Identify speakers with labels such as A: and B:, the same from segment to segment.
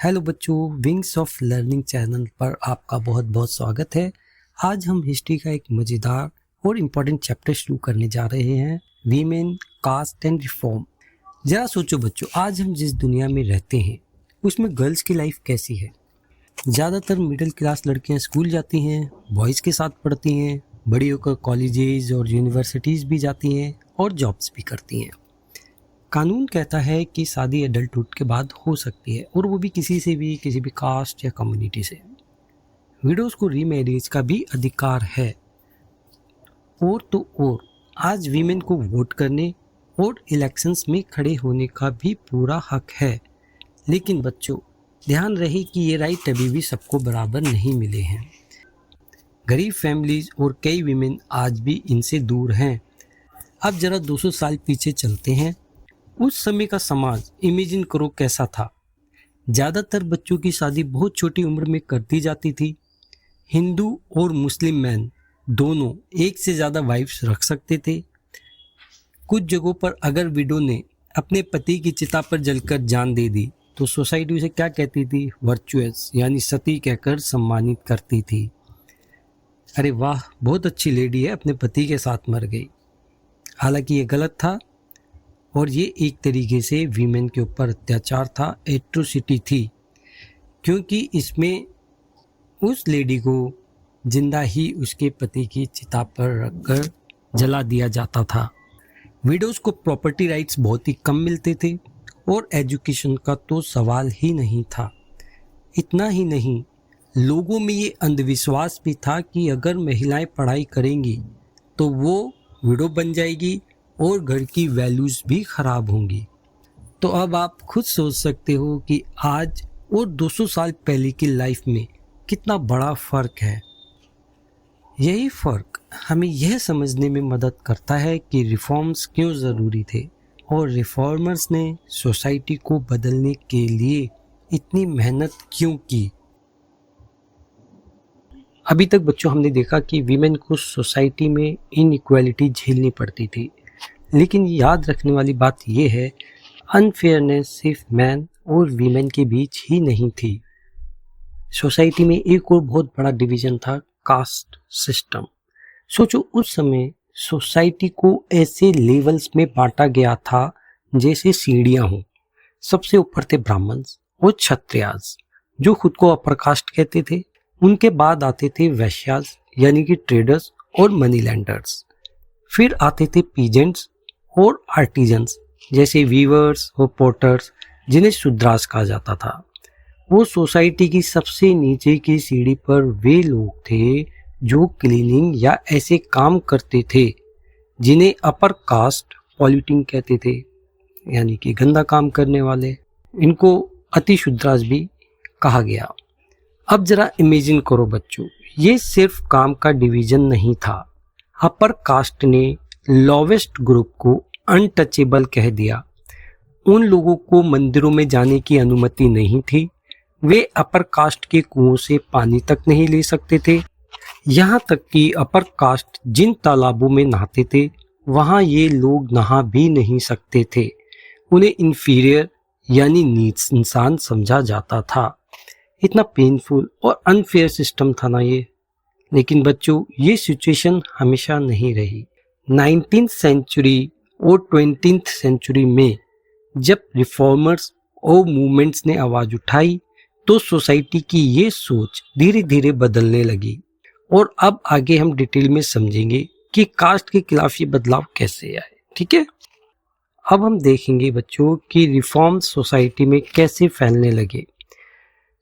A: Hello बच्चों, wings of learning channel पर आपका बहुत बहुत स्वागत है। आज हम हिस्ट्री का एक मज़ेदार और इम्पोर्टेंट चैप्टर शुरू करने जा रहे हैं, वीमेन, कास्ट एंड रिफॉर्म। ज़रा सोचो बच्चों, आज हम जिस दुनिया में रहते हैं उसमें गर्ल्स की लाइफ कैसी है। ज़्यादातर मिडिल क्लास लड़कियां स्कूल जाती हैं, बॉयज़ के साथ पढ़ती हैं, बड़ी होकर कॉलेजेस और यूनिवर्सिटीज़ भी जाती हैं और जॉब्स भी करती हैं। कानून कहता है कि शादी एडल्टहुड के बाद हो सकती है, और वो भी किसी भी कास्ट या कम्युनिटी से। विडोज को रीमैरिज का भी अधिकार है। और आज वीमेन को वोट करने और इलेक्शंस में खड़े होने का भी पूरा हक है। लेकिन बच्चों, ध्यान रहे कि ये राइट अभी भी सबको बराबर नहीं मिले हैं। गरीब फैमिलीज और कई वीमेन आज भी इनसे दूर हैं। अब जरा 200 साल पीछे चलते हैं। उस समय का समाज इमेजिन करो कैसा था। ज़्यादातर बच्चों की शादी बहुत छोटी उम्र में कर दी जाती थी। हिंदू और मुस्लिम मैन दोनों एक से ज़्यादा वाइफ्स रख सकते थे। कुछ जगहों पर अगर विडो ने अपने पति की चिता पर जलकर जान दे दी तो सोसाइटी उसे क्या कहती थी? वर्चुअस यानी सती कहकर सम्मानित करती थी। अरे वाह, बहुत अच्छी लेडी है, अपने पति के साथ मर गई। हालांकि ये गलत था और ये एक तरीके से वीमेन के ऊपर अत्याचार था, एट्रोसिटी थी, क्योंकि इसमें उस लेडी को जिंदा ही उसके पति की चिता पर रखकर जला दिया जाता था। विडोज को प्रॉपर्टी राइट्स बहुत ही कम मिलते थे और एजुकेशन का तो सवाल ही नहीं था। इतना ही नहीं, लोगों में ये अंधविश्वास भी था कि अगर महिलाएं पढ़ाई करेंगी तो वो विडो बन जाएगी और घर की वैल्यूज़ भी ख़राब होंगी। तो अब आप खुद सोच सकते हो कि आज और 200 साल पहले की लाइफ में कितना बड़ा फ़र्क है। यही फ़र्क हमें यह समझने में मदद करता है कि रिफॉर्म्स क्यों ज़रूरी थे और रिफॉर्मर्स ने सोसाइटी को बदलने के लिए इतनी मेहनत क्यों की। अभी तक बच्चों हमने देखा कि वीमेन को सोसाइटी में इनइक्वालिटी झेलनी पड़ती थी, लेकिन याद रखने वाली बात यह है, अनफेयरनेस सिर्फ मैन और वीमेन के बीच ही नहीं थी। सोसाइटी में एक और बहुत बड़ा डिवीजन था, कास्ट सिस्टम। सोचो, उस समय सोसाइटी को ऐसे लेवल्स में बांटा गया था जैसे सीढ़ियां हों। सबसे ऊपर थे ब्राह्मण्स और क्षत्रियास, जो खुद को अपर कास्ट कहते थे। उनके बाद आते थे वैश्यास यानी कि ट्रेडर्स और मनी लैंडर्स। फिर आते थे पीजेंट्स और आर्टिजन्स जैसे वीवर्स और पोर्टर्स, जिन्हें शूद्रास कहा जाता था। वो सोसाइटी की सबसे नीचे की सीढ़ी पर वे लोग थे जो क्लीनिंग या ऐसे काम करते थे जिन्हें अपर कास्ट पॉल्यूटिंग कहते थे, यानी कि गंदा काम करने वाले। इनको अति शूद्रास भी कहा गया। अब जरा इमेजिन करो बच्चों, ये सिर्फ काम का डिवीजन नहीं था। अपर कास्ट ने लोवेस्ट ग्रुप को अनटचेबल कह दिया। उन लोगों को मंदिरों में जाने की अनुमति नहीं थी। वे अपर कास्ट के कुओं से पानी तक नहीं ले सकते थे। यहाँ तक कि अपर कास्ट जिन तालाबों में नहाते थे वहाँ ये लोग नहा भी नहीं सकते थे। उन्हें इंफीरियर यानी नीच इंसान समझा जाता था। इतना पेनफुल और अनफेयर सिस्टम था ना ये। लेकिन बच्चों, ये सिचुएशन हमेशा नहीं रही। 19th सेंचुरी और 20th सेंचुरी में जब रिफॉर्मर्स और मूवमेंट्स ने आवाज़ उठाई तो सोसाइटी की ये सोच धीरे धीरे बदलने लगी। और अब आगे हम डिटेल में समझेंगे कि कास्ट के खिलाफ ये बदलाव कैसे आए। ठीक है, अब हम देखेंगे बच्चों कि रिफॉर्म्स सोसाइटी में कैसे फैलने लगे।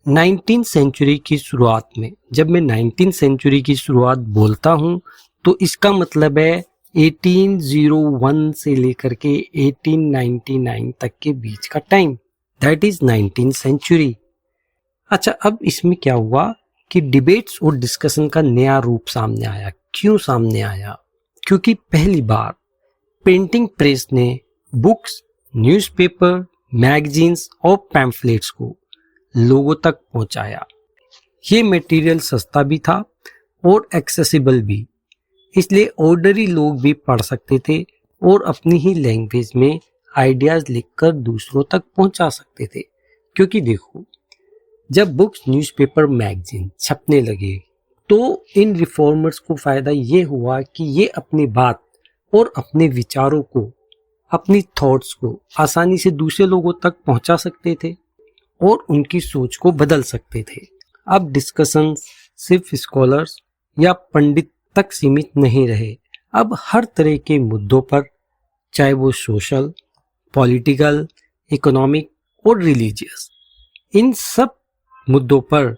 A: 19th सेंचुरी की शुरुआत में, जब मैं 19th सेंचुरी की शुरुआत बोलता हूँ तो इसका मतलब है 1801 से लेकर के 1899 तक के बीच का time, that is 19th century. अच्छा, अब इसमें क्या हुआ कि डिबेट्स और डिस्कशन का नया रूप सामने आया। क्यों सामने आया? क्योंकि पहली बार प्रिंटिंग प्रेस ने बुक्स, न्यूज़पेपर, मैगजीन्स और पैम्फलेट्स को लोगों तक पहुंचाया। ये मटेरियल सस्ता भी था और एक्सेसिबल भी, इसलिए ऑर्डनरी लोग भी पढ़ सकते थे और अपनी ही लैंग्वेज में आइडियाज़ लिखकर दूसरों तक पहुंचा सकते थे। क्योंकि देखो, जब बुक्स, न्यूज़पेपर, मैगजीन छपने लगे तो इन रिफॉर्मर्स को फायदा ये हुआ कि ये अपनी बात और अपने विचारों को, अपनी थॉट्स को आसानी से दूसरे लोगों तक पहुंचा सकते थे और उनकी सोच को बदल सकते थे। अब डिस्कशंस सिर्फ स्कॉलर्स या पंडित तक सीमित नहीं रहे। अब हर तरह के मुद्दों पर, चाहे वो सोशल, पॉलिटिकल, इकोनॉमिक और रिलीजियस, इन सब मुद्दों पर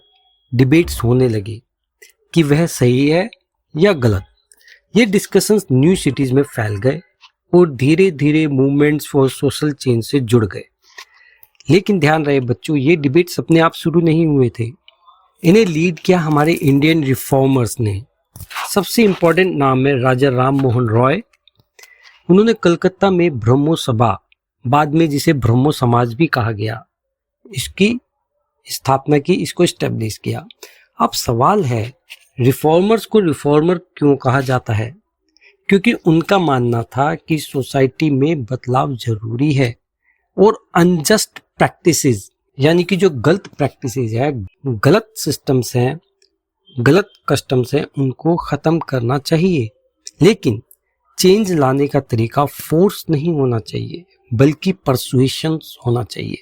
A: डिबेट्स होने लगे कि वह सही है या गलत। ये डिस्कशंस न्यू सिटीज में फैल गए और धीरे धीरे मूवमेंट्स फॉर सोशल चेंज से जुड़ गए। लेकिन ध्यान रहे बच्चों, ये डिबेट्स अपने आप शुरू नहीं हुए थे। इन्हें लीड किया हमारे इंडियन रिफॉर्मर्स ने। सबसे इम्पोर्टेंट नाम है राजा राम मोहन रॉय। उन्होंने कलकत्ता में ब्रह्मो सभा, बाद में जिसे ब्रह्मो समाज भी कहा गया, इसकी स्थापना की, इसको स्टेब्लिश किया। अब सवाल है, रिफॉर्मर्स को रिफॉर्मर क्यों कहा जाता है? क्योंकि उनका मानना था कि सोसाइटी में बदलाव जरूरी है और अनजस्ट प्रैक्टिसेस, यानी कि जो गलत प्रैक्टिसेस है, गलत सिस्टम्स हैं, गलत कस्टम्स हैं, उनको खत्म करना चाहिए। लेकिन चेंज लाने का तरीका फोर्स नहीं होना चाहिए, बल्कि परसुएशन होना चाहिए।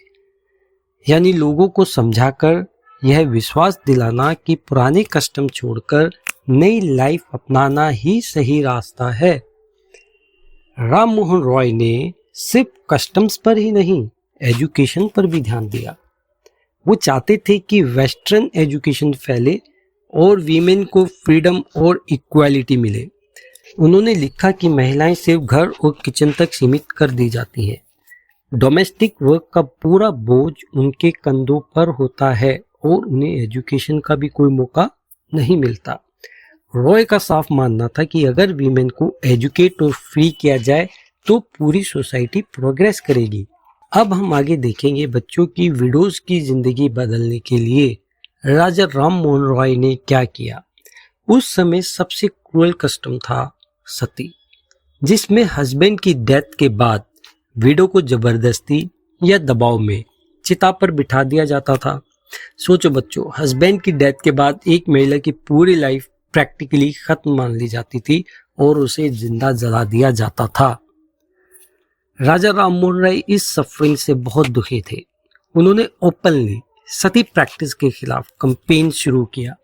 A: यानी लोगों को समझाकर यह विश्वास दिलाना कि पुराने कस्टम छोड़कर नई लाइफ अपनाना ही सही रास्ता है। राम मोहन रॉय ने सिर्फ कस्टम्स पर ही नहीं, एजुकेशन पर भी ध्यान दिया। वो चाहते थे कि वेस्टर्न एजुकेशन फैले और वीमेन को फ्रीडम और इक्वालिटी मिले। उन्होंने लिखा कि महिलाएं सिर्फ घर और किचन तक सीमित कर दी जाती हैं। डोमेस्टिक वर्क का पूरा बोझ उनके कंधों पर होता है और उन्हें एजुकेशन का भी कोई मौका नहीं मिलता। रॉय का साफ मानना था कि अगर वीमेन को एजुकेट और फ्री किया जाए तो पूरी सोसाइटी प्रोग्रेस करेगी। अब हम आगे देखेंगे बच्चों की विडोज की जिंदगी बदलने के लिए राजा राम मोहन रॉय ने क्या किया। उस समय सबसे क्रूअल कस्टम था सती, जिसमें हस्बैंड की डेथ के बाद विडो को जबरदस्ती या दबाव में चिता पर बिठा दिया जाता था। सोचो बच्चों, हस्बैंड की डेथ के बाद एक महिला की पूरी लाइफ प्रैक्टिकली खत्म मान ली जाती थी और उसे जिंदा जला दिया जाता था। राजा राम मोहन राय इस सफरिंग से बहुत दुखी थे। उन्होंने ओपनली सती प्रैक्टिस के खिलाफ कैंपेन शुरू किया।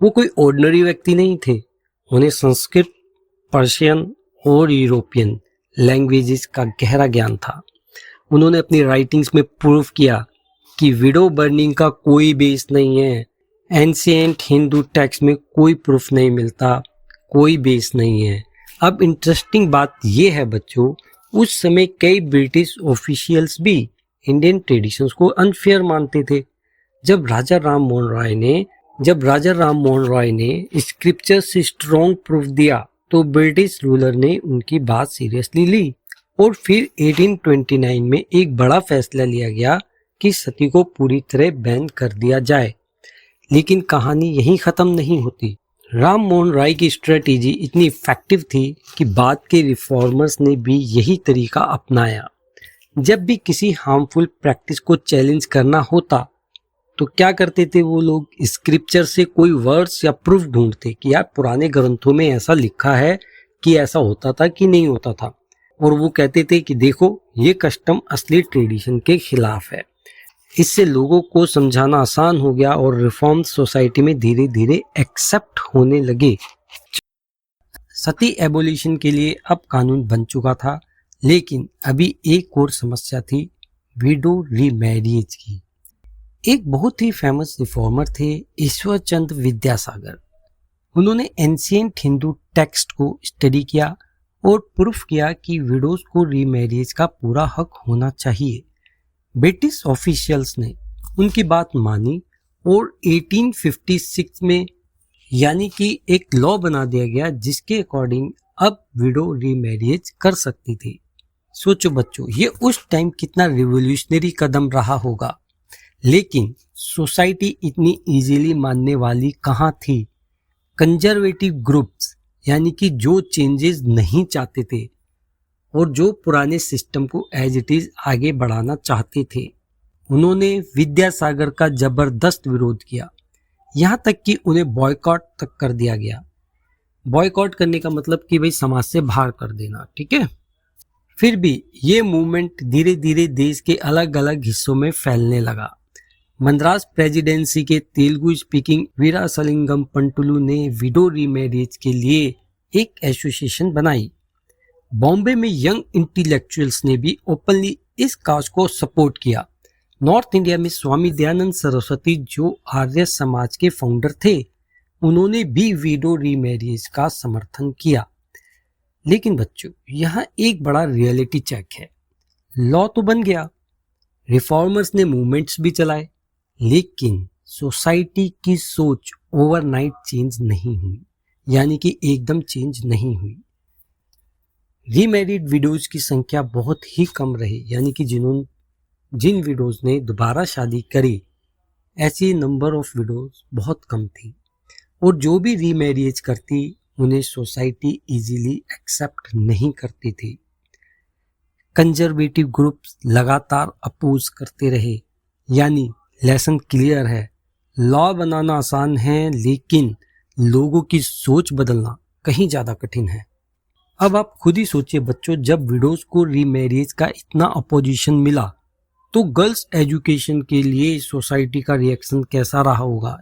A: वो कोई ऑर्डिनरी व्यक्ति नहीं थे। उन्हें संस्कृत, पर्शियन और यूरोपियन लैंग्वेजेस का गहरा ज्ञान था। उन्होंने अपनी राइटिंग्स में प्रूव किया कि विडो बर्निंग का कोई बेस नहीं है। एंशिएंट हिंदू टेक्स्ट में कोई प्रूफ नहीं मिलता, कोई बेस नहीं है। अब इंटरेस्टिंग बात यह है बच्चों, उस समय कई ब्रिटिश ऑफिशियल्स भी इंडियन ट्रेडिशंस को अनफेयर मानते थे। जब राजा राम मोहन रॉय ने स्क्रिप्चर से स्ट्रॉन्ग प्रूफ दिया तो ब्रिटिश रूलर ने उनकी बात सीरियसली ली और फिर 1829 में एक बड़ा फैसला लिया गया कि सती को पूरी तरह बैन कर दिया जाए। लेकिन कहानी यहीं खत्म नहीं होती। राम मोहन राय की स्ट्रेटेजी इतनी इफेक्टिव थी कि बाद के रिफॉर्मर्स ने भी यही तरीका अपनाया। जब भी किसी हार्मफुल प्रैक्टिस को चैलेंज करना होता तो क्या करते थे वो लोग, स्क्रिप्चर से कोई वर्ड्स या प्रूफ ढूंढते कि यार पुराने ग्रंथों में ऐसा लिखा है कि ऐसा होता था कि नहीं होता था, और वो कहते थे कि देखो ये कस्टम असली ट्रेडिशन के खिलाफ है। इससे लोगों को समझाना आसान हो गया और रिफॉर्म सोसाइटी में धीरे धीरे एक्सेप्ट होने लगे। सती एबोलिशन के लिए अब कानून बन चुका था, लेकिन अभी एक और समस्या थी, विडो रीमैरिज की। एक बहुत ही फेमस रिफॉर्मर थे ईश्वर चंद्र विद्यासागर। उन्होंने एंशिएंट हिंदू टेक्स्ट को स्टडी किया और प्रूफ किया कि विडोज को रीमैरिज का पूरा हक होना चाहिए। ब्रिटिश ऑफिशियल्स ने उनकी बात मानी और 1856 में यानी कि एक लॉ बना दिया गया जिसके अकॉर्डिंग अब विडो रीमैरिज कर सकती थी। सोचो बच्चों, ये उस टाइम कितना रिवोल्यूशनरी कदम रहा होगा। लेकिन सोसाइटी इतनी इजीली मानने वाली कहाँ थी। कंजर्वेटिव ग्रुप्स, यानी कि जो चेंजेस नहीं चाहते थे और जो पुराने सिस्टम को एज इट इज आगे बढ़ाना चाहते थे, उन्होंने विद्यासागर का जबरदस्त विरोध किया, यहाँ तक कि उन्हें बॉयकॉट तक कर दिया गया। बॉयकॉट करने का मतलब कि भाई समाज से बाहर कर देना, ठीक है। फिर भी ये मूवमेंट धीरे धीरे देश के अलग अलग हिस्सों में फैलने लगा। मद्रास प्रेसिडेंसी के तेलुगु स्पीकिंग वीरासलिंगम पंटुलु ने विडो रीमैरिज के लिए एक एसोसिएशन बनाई। बॉम्बे में यंग इंटेलेक्चुअल्स ने भी ओपनली इस काज को सपोर्ट किया। नॉर्थ इंडिया में स्वामी दयानंद सरस्वती, जो आर्य समाज के फाउंडर थे, उन्होंने भी विडो रीमैरिज का समर्थन किया। लेकिन बच्चों, यहाँ एक बड़ा रियलिटी चेक है। लॉ तो बन गया, रिफॉर्मर्स ने मूवमेंट्स भी चलाए, लेकिन सोसाइटी की सोच ओवरनाइट चेंज नहीं हुई, यानी कि एकदम चेंज नहीं हुई। रीमैरिड विडोज की संख्या बहुत ही कम रही, यानी कि जिन विडोज ने दोबारा शादी करी, ऐसी नंबर ऑफ विडोज बहुत कम थी। और जो भी रीमैरिज करती, उन्हें सोसाइटी इजीली एक्सेप्ट नहीं करती थी। कंजर्वेटिव ग्रुप्स लगातार अपोज करते रहे। यानी लेसन क्लियर है, लॉ बनाना आसान है, लेकिन लोगों की सोच बदलना कहीं ज्यादा कठिन है। अब आप खुद ही सोचिए बच्चों, जब विडोज को रीमैरिज का इतना अपोजिशन मिला, तो गर्ल्स एजुकेशन के लिए सोसाइटी का रिएक्शन कैसा रहा होगा।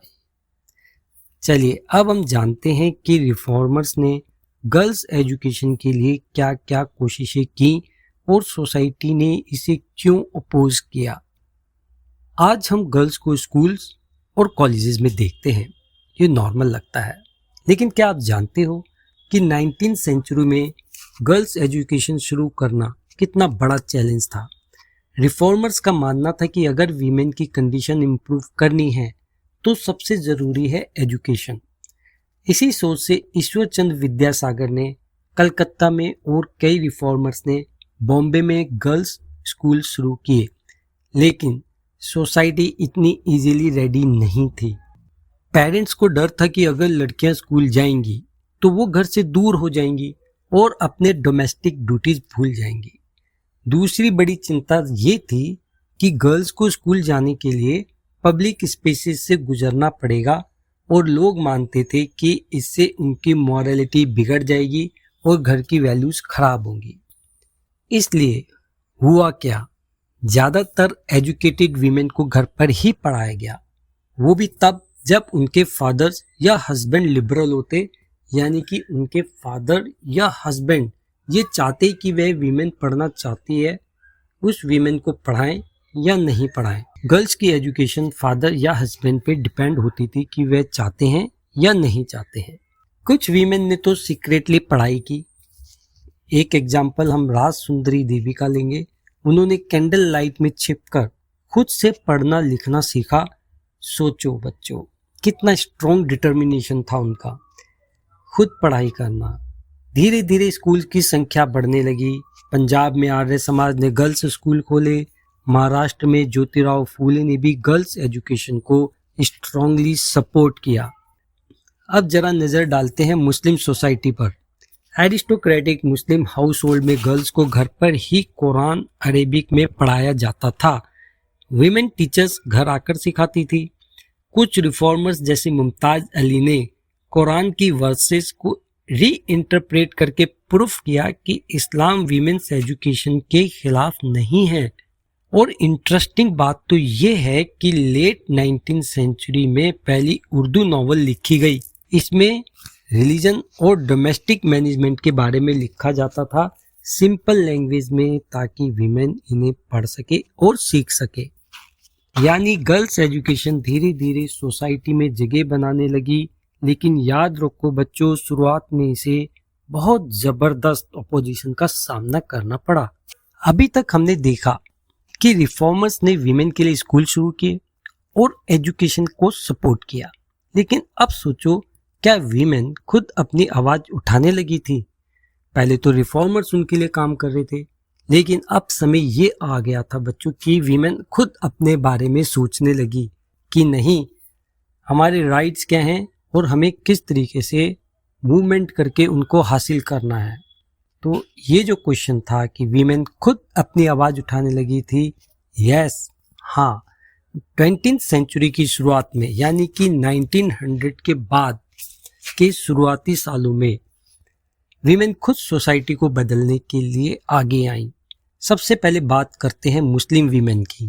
A: चलिए अब हम जानते हैं कि रिफॉर्मर्स ने गर्ल्स एजुकेशन के लिए क्या क्या कोशिशें की और सोसाइटी ने इसे क्यों अपोज किया। आज हम गर्ल्स को स्कूल्स और कॉलेजेस में देखते हैं, ये नॉर्मल लगता है, लेकिन क्या आप जानते हो कि 19वीं सेंचुरी में गर्ल्स एजुकेशन शुरू करना कितना बड़ा चैलेंज था। रिफॉर्मर्स का मानना था कि अगर वीमेन की कंडीशन इम्प्रूव करनी है तो सबसे ज़रूरी है एजुकेशन। इसी सोच से ईश्वरचंद विद्यासागर ने कलकत्ता में और कई रिफॉर्मर्स ने बॉम्बे में गर्ल्स स्कूल शुरू किए, लेकिन सोसाइटी इतनी इजीली रेडी नहीं थी। पेरेंट्स को डर था कि अगर लड़कियां स्कूल जाएंगी तो वो घर से दूर हो जाएंगी और अपने डोमेस्टिक ड्यूटीज भूल जाएंगी। दूसरी बड़ी चिंता ये थी कि गर्ल्स को स्कूल जाने के लिए पब्लिक स्पेसेस से गुजरना पड़ेगा और लोग मानते थे कि इससे उनकी मॉरलिटी बिगड़ जाएगी और घर की वैल्यूज खराब होंगी। इसलिए हुआ क्या, ज़्यादातर एजुकेटेड वीमेन को घर पर ही पढ़ाया गया, वो भी तब जब उनके फादर्स या हस्बैंड लिबरल होते, यानी कि उनके फादर या हस्बैंड ये चाहते कि वह वीमेन पढ़ना चाहती है, उस वीमेन को पढ़ाएं या नहीं पढ़ाएं। गर्ल्स की एजुकेशन फादर या हस्बैंड पे डिपेंड होती थी कि वह चाहते हैं या नहीं चाहते हैं। कुछ वीमेन ने तो सीक्रेटली पढ़ाई की। एक एग्जाम्पल हम राज सुंदरी देवी का लेंगे। उन्होंने कैंडल लाइट में छिपकर खुद से पढ़ना लिखना सीखा। सोचो बच्चों, कितना स्ट्रॉन्ग डिटर्मिनेशन था उनका, खुद पढ़ाई करना। धीरे धीरे स्कूल की संख्या बढ़ने लगी। पंजाब में आर्य समाज ने गर्ल्स स्कूल खोले। महाराष्ट्र में ज्योतिराव फूले ने भी गर्ल्स एजुकेशन को स्ट्रांगली सपोर्ट किया। अब जरा नजर डालते हैं मुस्लिम सोसाइटी पर। एरिस्टोक्रेटिक मुस्लिम हाउस होल्ड में गर्ल्स को घर पर ही कुरान अरेबिक में पढ़ाया जाता था। वीमेन टीचर्स घर आकर सिखाती थी। कुछ रिफॉर्मर्स जैसे मुमताज अली ने कुरान की वर्सेस को री इंटरप्रेट करके प्रूफ किया कि इस्लाम वीमेन्स एजुकेशन के खिलाफ नहीं है। और इंटरेस्टिंग बात तो ये है कि लेट 19वीं सेंचुरी में पहली उर्दू नॉवल लिखी गई। इसमें रिलीजन और डोमेस्टिक मैनेजमेंट के बारे में लिखा जाता था सिंपल लैंग्वेज में, ताकि वीमेन इन्हें पढ़ सके और सीख सके। यानी गर्ल्स एजुकेशन धीरे धीरे सोसाइटी में जगह बनाने लगी। लेकिन याद रखो बच्चों, शुरुआत में इसे बहुत जबरदस्त अपोजिशन का सामना करना पड़ा। अभी तक हमने देखा कि रिफॉर्मर्स ने वीमेन के लिए स्कूल शुरू किए और एजुकेशन को सपोर्ट किया, लेकिन अब सोचो, क्या वीमेन खुद अपनी आवाज उठाने लगी थी? पहले तो रिफॉर्मर्स उनके लिए काम कर रहे थे, लेकिन अब समय ये आ गया था बच्चों कि वीमेन खुद अपने बारे में सोचने लगी कि नहीं, हमारे राइट्स क्या हैं और हमें किस तरीके से मूवमेंट करके उनको हासिल करना है। तो ये जो क्वेश्चन था कि वीमेन खुद अपनी आवाज उठाने लगी थी, यस, हाँ, 20th सेंचुरी की शुरुआत में यानी कि 1900 के बाद के शुरुआती सालों में वीमेन खुद सोसाइटी को बदलने के लिए आगे आईं। सबसे पहले बात करते हैं मुस्लिम वीमेन की।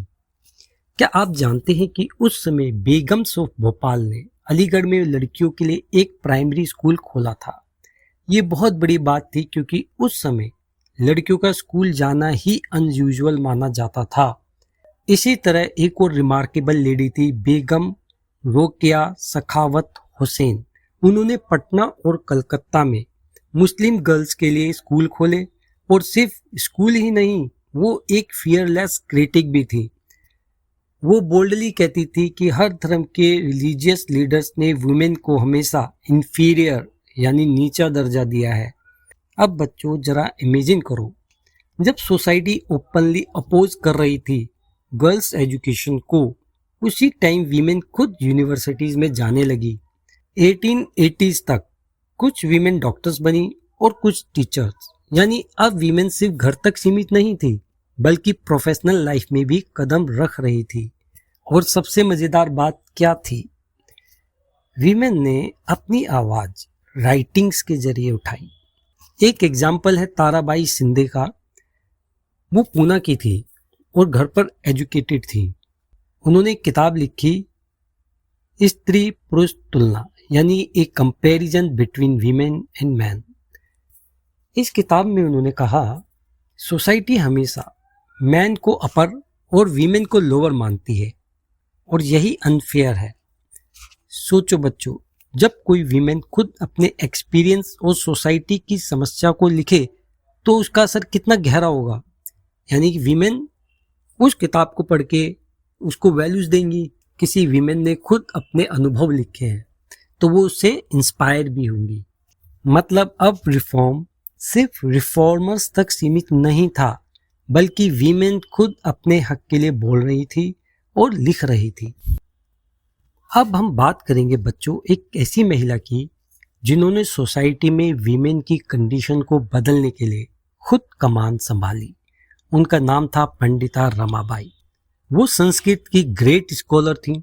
A: क्या आप जानते हैं कि उस समय बेगम्स ऑफ भोपाल ने अलीगढ़ में लड़कियों के लिए एक प्राइमरी स्कूल खोला था। ये बहुत बड़ी बात थी क्योंकि उस समय लड़कियों का स्कूल जाना ही अनयूजुअल माना जाता था। इसी तरह एक और रिमार्केबल लेडी थी बेगम रोकेया सखावत हुसैन। उन्होंने पटना और कलकत्ता में मुस्लिम गर्ल्स के लिए स्कूल खोले और सिर्फ स्कूल ही नहीं, वो एक फियरलेस क्रिटिक भी थी। वो बोल्डली कहती थी कि हर धर्म के रिलीजियस लीडर्स ने वुमेन को हमेशा इंफीरियर यानी नीचा दर्जा दिया है। अब बच्चों जरा इमेजिन करो, जब सोसाइटी ओपनली अपोज कर रही थी गर्ल्स एजुकेशन को, उसी टाइम वीमेन खुद यूनिवर्सिटीज में जाने लगी। 1880s तक कुछ वीमेन डॉक्टर्स बनी और कुछ टीचर्स, यानी अब वीमेन सिर्फ घर तक सीमित नहीं थी बल्कि प्रोफेशनल लाइफ में भी कदम रख रही थी। और सबसे मजेदार बात क्या थी, वीमेन ने अपनी आवाज राइटिंग्स के जरिए उठाई। एक एग्जाम्पल है ताराबाई शिंदे का। वो पूना की थी और घर पर एजुकेटेड थी। उन्होंने एक किताब लिखी, स्त्री पुरुष तुलना, यानी एक comparison between women and man. इस किताब में उन्होंने कहा, सोसाइटी हमेशा मैन को अपर और वीमेन को लोअर मानती है और यही अनफेयर है। सोचो बच्चों, जब कोई वीमेन खुद अपने एक्सपीरियंस और सोसाइटी की समस्या को लिखे तो उसका असर कितना गहरा होगा। यानी कि वीमेन उस किताब को पढ़ के उसको वैल्यूज देंगी। किसी वीमेन ने खुद अपने अनुभव लिखे हैं तो वो उससे इंस्पायर भी होंगी। मतलब अब रिफॉर्म सिर्फ रिफॉर्मर्स तक सीमित नहीं था, बल्कि वीमेन खुद अपने हक के लिए बोल रही थी और लिख रही थी। अब हम बात करेंगे बच्चों एक ऐसी महिला की जिन्होंने सोसाइटी में वीमेन की कंडीशन को बदलने के लिए खुद कमान संभाली। उनका नाम था पंडिता रमाबाई। वो संस्कृत की ग्रेट स्कॉलर थी।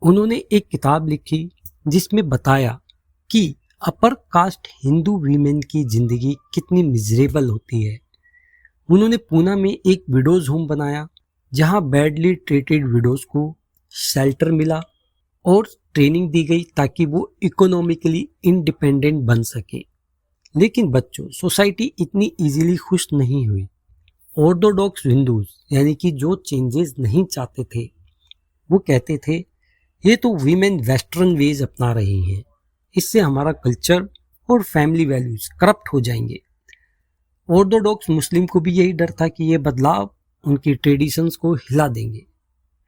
A: उन्होंने एक किताब लिखी जिसमें बताया कि अपर कास्ट हिंदू वीमेन की जिंदगी कितनी मिजरेबल होती है। उन्होंने पूना में एक विडोज होम बनाया जहां बैडली ट्रीटेड विडोज को शेल्टर मिला और ट्रेनिंग दी गई ताकि वो इकोनॉमिकली इंडिपेंडेंट बन सके। लेकिन बच्चों, सोसाइटी इतनी इजीली खुश नहीं हुई। ऑर्थोडॉक्स हिंदूज यानी कि जो चेंजेस नहीं चाहते थे, वो कहते थे ये तो वीमेन वेस्टर्न वेज अपना रही हैं, इससे हमारा कल्चर और फैमिली वैल्यूज करप्ट हो जाएंगे। ऑर्थोडॉक्स मुस्लिम को भी यही डर था कि ये बदलाव उनकी ट्रेडिशंस को हिला देंगे।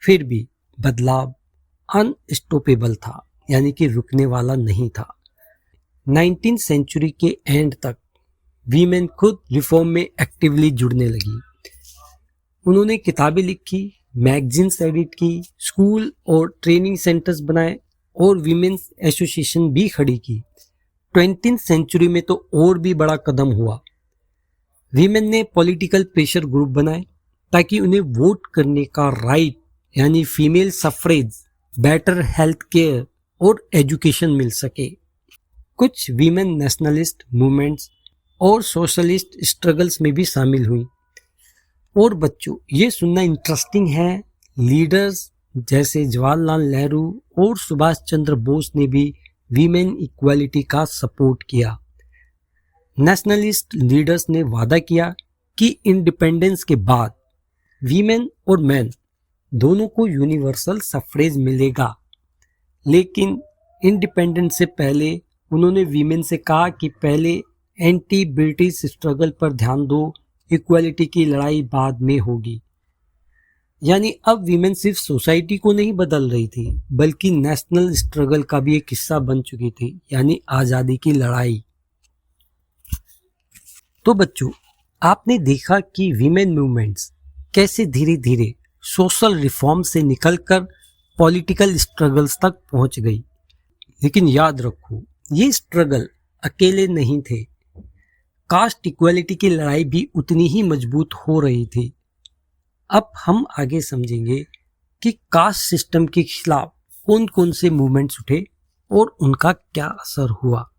A: फिर भी बदलाव अनस्टॉपेबल था, यानी कि रुकने वाला नहीं था। 19th सेंचुरी के एंड तक वीमेन खुद रिफॉर्म में एक्टिवली जुड़ने लगी। उन्होंने किताबें लिखी, मैगजीन्स एडिट की, स्कूल और ट्रेनिंग सेंटर्स बनाए और वीमेन्स एसोसिएशन भी खड़ी की। 20th सेंचुरी में तो और भी बड़ा कदम हुआ। वीमेन ने पॉलिटिकल प्रेशर ग्रुप बनाए ताकि उन्हें वोट करने का राइट यानी फीमेल सफ्रेज, बेटर हेल्थ केयर और एजुकेशन मिल सके। कुछ वीमेन नेशनलिस्ट मूवमेंट्स और सोशलिस्ट स्ट्रगल्स में भी शामिल हुई। और बच्चों, ये सुनना इंटरेस्टिंग है, लीडर्स जैसे जवाहरलाल नेहरू और सुभाष चंद्र बोस ने भी वीमेन इक्वालिटी का सपोर्ट किया। नेशनलिस्ट लीडर्स ने वादा किया कि इंडिपेंडेंस के बाद वीमेन और मैन दोनों को यूनिवर्सल सफ्रेज मिलेगा। लेकिन इंडिपेंडेंस से पहले उन्होंने वीमेन से कहा कि पहले एंटी ब्रिटिश स्ट्रगल पर ध्यान दो, इक्वालिटी की लड़ाई बाद में होगी। यानी अब वीमेन सिर्फ सोसाइटी को नहीं बदल रही थी बल्कि नेशनल स्ट्रगल का भी एक हिस्सा बन चुकी थी, यानी आज़ादी की लड़ाई। तो बच्चों, आपने देखा कि वीमेन मूवमेंट्स कैसे धीरे धीरे सोशल रिफॉर्म से निकलकर पॉलिटिकल स्ट्रगल्स तक पहुंच गई। लेकिन याद रखो, ये स्ट्रगल अकेले नहीं थे। कास्ट इक्वालिटी की लड़ाई भी उतनी ही मजबूत हो रही थी। अब हम आगे समझेंगे कि कास्ट सिस्टम के खिलाफ कौन कौन से मूवमेंट्स उठे और उनका क्या असर हुआ।